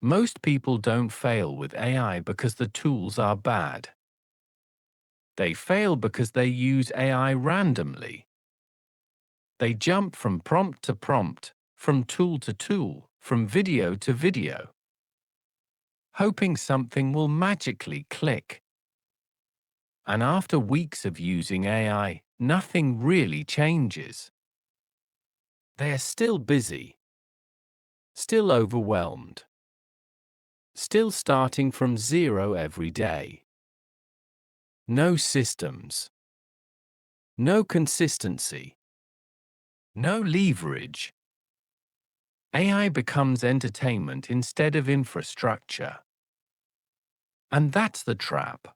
Most people don't fail with AI because the tools are bad. They fail because they use AI randomly. They jump from prompt to prompt, from tool to tool, from video to video, hoping something will magically click. And after weeks of using AI, nothing really changes. They are still busy, still overwhelmed, still starting from zero every day. No systems, no consistency, no leverage. AI becomes entertainment instead of infrastructure. And that's the trap.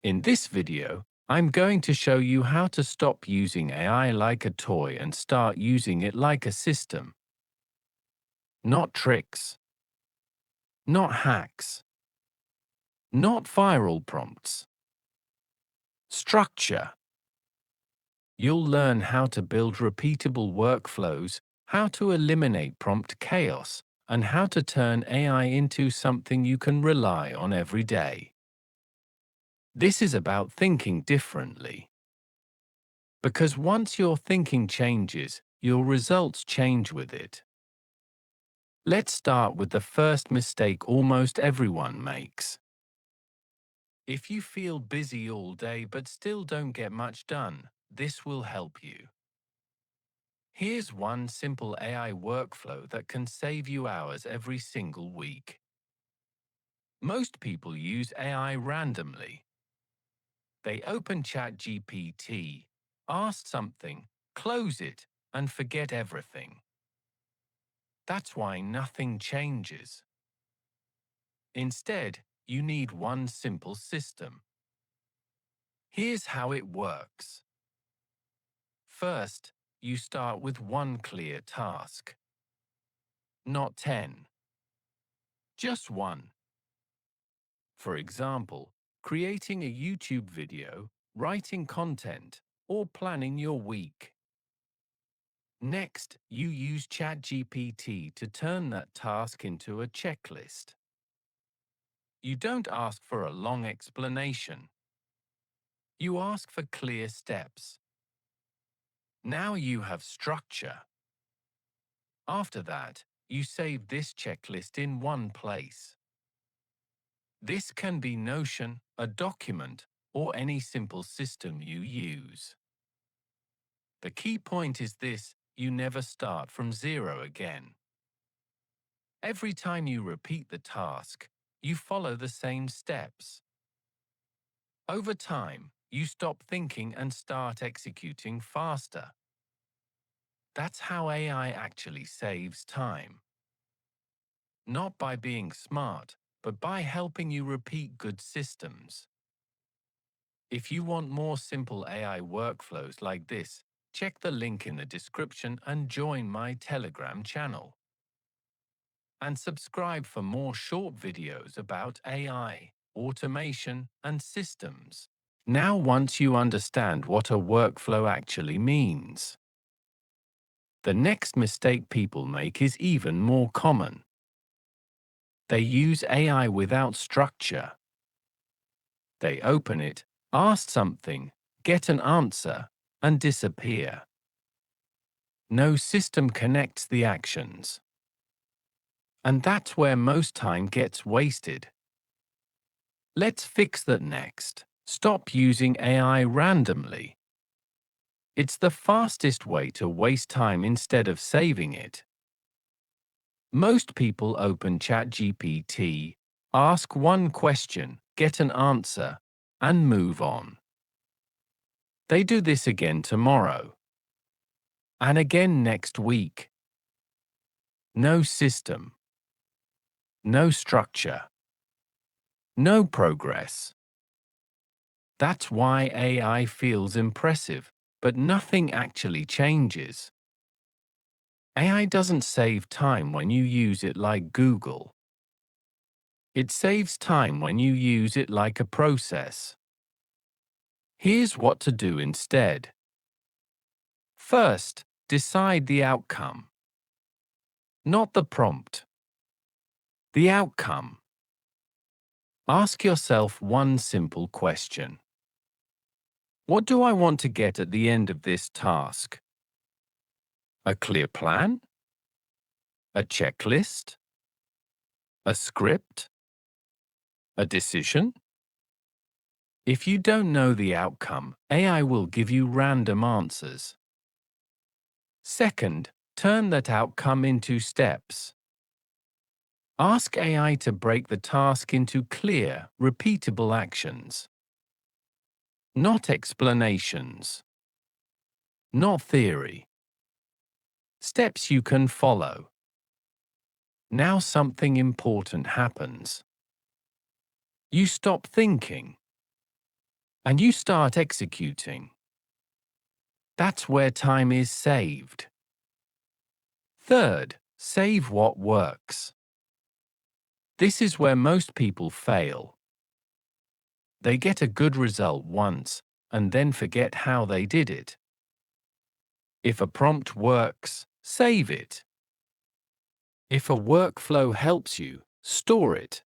In this video, I'm going to show you how to stop using AI like a toy and start using it like a system. Not tricks, not hacks, not viral prompts. Structure. You'll learn how to build repeatable workflows, how to eliminate prompt chaos, and how to turn AI into something you can rely on every day. This is about thinking differently. Because once your thinking changes, your results change with it. Let's start with the first mistake almost everyone makes. If you feel busy all day but still don't get much done, this will help you. Here's one simple AI workflow that can save you hours every single week. Most people use AI randomly. They open ChatGPT, ask something, close it, and forget everything. That's why nothing changes. Instead, you need one simple system. Here's how it works. First, you start with one clear task. Not 10. Just one. For example, creating a YouTube video, writing content, or planning your week. Next, you use ChatGPT to turn that task into a checklist. You don't ask for a long explanation. You ask for clear steps. Now you have structure. After that, you save this checklist in one place. This can be Notion, a document, or any simple system you use. The key point is this: you never start from zero again. Every time you repeat the task, you follow the same steps. Over time, you stop thinking and start executing faster. That's how AI actually saves time. Not by being smart, but by helping you repeat good systems. If you want more simple AI workflows like this, check the link in the description and join my Telegram channel. And subscribe for more short videos about AI, automation, and systems. Now, once you understand what a workflow actually means, the next mistake people make is even more common. They use AI without structure. They open it, ask something, get an answer, and disappear. No system connects the actions. And that's where most time gets wasted. Let's fix that next. Stop using AI randomly. It's the fastest way to waste time instead of saving it. Most people open ChatGPT, ask one question, get an answer, and move on. They do this again tomorrow. And again next week. No system. No structure. No progress. That's why AI feels impressive, but nothing actually changes. AI doesn't save time when you use it like Google. It saves time when you use it like a process. Here's what to do instead. First, decide the outcome. Not the prompt. The outcome. Ask yourself one simple question. What do I want to get at the end of this task? A clear plan? A checklist? A script? A decision? If you don't know the outcome, AI will give you random answers. Second, turn that outcome into steps. Ask AI to break the task into clear, repeatable actions. Not explanations. Not theory. Steps you can follow. Now something important happens. You stop thinking. And you start executing. That's where time is saved. Third, save what works. This is where most people fail. They get a good result once and then forget how they did it. If a prompt works, save it. If a workflow helps you, store it.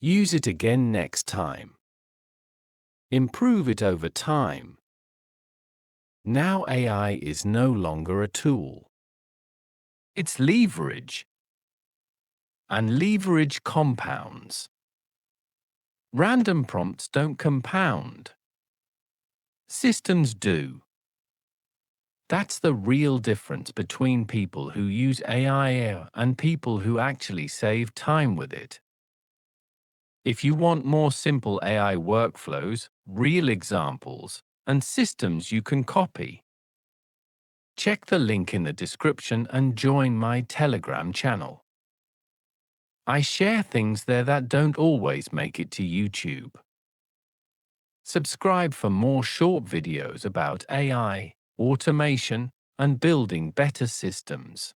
Use it again next time. Improve it over time. Now AI is no longer a tool. It's leverage. And leverage compounds. Random prompts don't compound. Systems do. That's the real difference between people who use AI and people who actually save time with it. If you want more simple AI workflows, real examples, and systems you can copy, check the link in the description and join my Telegram channel. I share things there that don't always make it to YouTube. Subscribe for more short videos about AI, automation, and building better systems.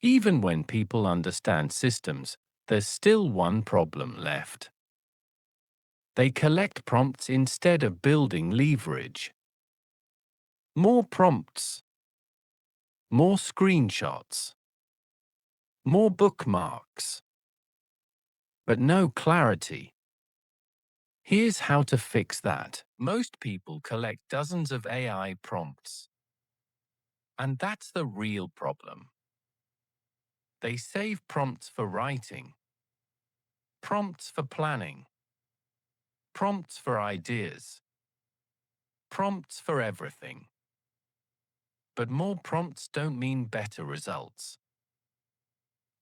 Even when people understand systems, there's still one problem left. They collect prompts instead of building leverage. More prompts. More screenshots. More bookmarks. But no clarity. Here's how to fix that. Most people collect dozens of AI prompts. And that's the real problem. They save prompts for writing, prompts for planning, prompts for ideas, prompts for everything. But more prompts don't mean better results.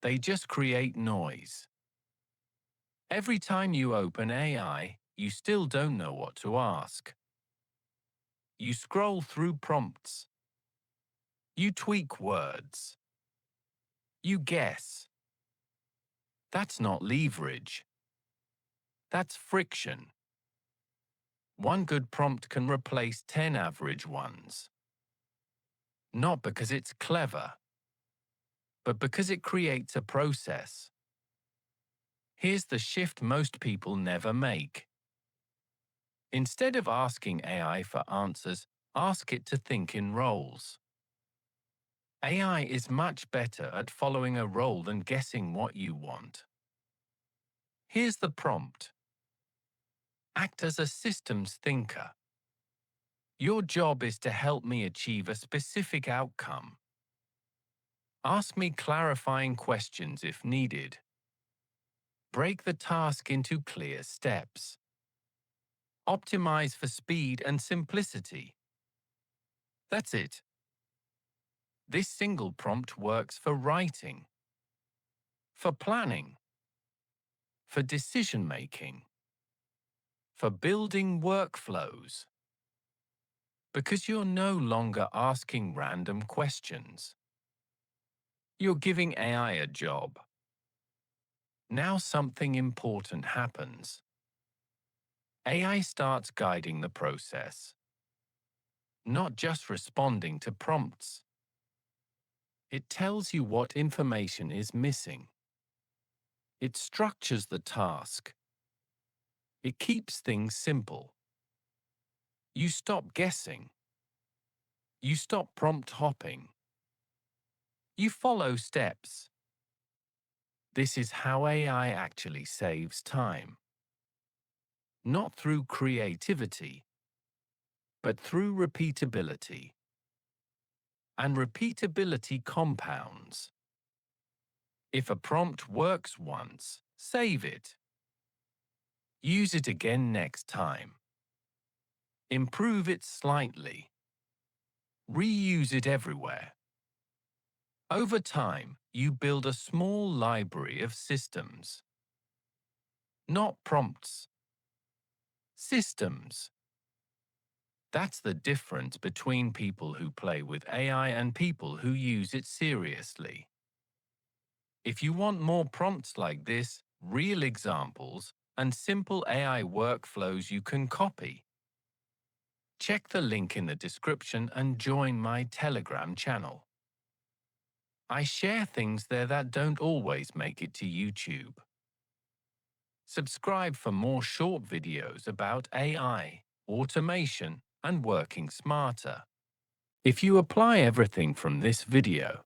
They just create noise. Every time you open AI, you still don't know what to ask. You scroll through prompts. You tweak words. You guess. That's not leverage. That's friction. One good prompt can replace 10 average ones. Not because it's clever, but because it creates a process. Here's the shift most people never make. Instead of asking AI for answers, ask it to think in roles. AI is much better at following a role than guessing what you want. Here's the prompt. Act as a systems thinker. Your job is to help me achieve a specific outcome. Ask me clarifying questions if needed. Break the task into clear steps. Optimize for speed and simplicity. That's it. This single prompt works for writing, for planning, for decision-making, for building workflows. Because you're no longer asking random questions. You're giving AI a job. Now something important happens. AI starts guiding the process, not just responding to prompts. It tells you what information is missing. It structures the task. It keeps things simple. You stop guessing. You stop prompt hopping. You follow steps. This is how AI actually saves time. Not through creativity, but through repeatability. And repeatability compounds. If a prompt works once, save it. Use it again next time. Improve it slightly. Reuse it everywhere. Over time, you build a small library of systems. Not prompts. Systems. That's the difference between people who play with AI and people who use it seriously. If you want more prompts like this, real examples, and simple AI workflows you can copy, check the link in the description and join my Telegram channel. I share things there that don't always make it to YouTube. Subscribe for more short videos about AI, automation, and working smarter. If you apply everything from this video,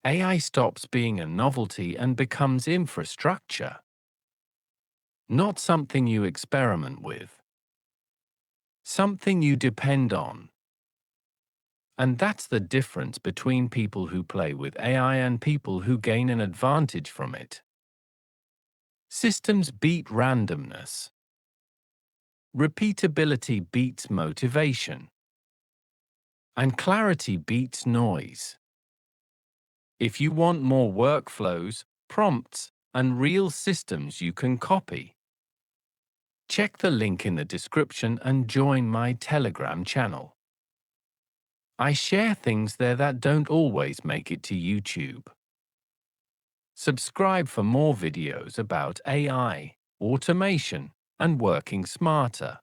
AI stops being a novelty and becomes infrastructure, not something you experiment with, something you depend on. And that's the difference between people who play with AI and people who gain an advantage from it. Systems beat randomness. Repeatability beats motivation. And clarity beats noise. If you want more workflows, prompts, and real systems you can copy, check the link in the description and join my Telegram channel. I share things there that don't always make it to YouTube. Subscribe for more videos about AI, automation, and working smarter.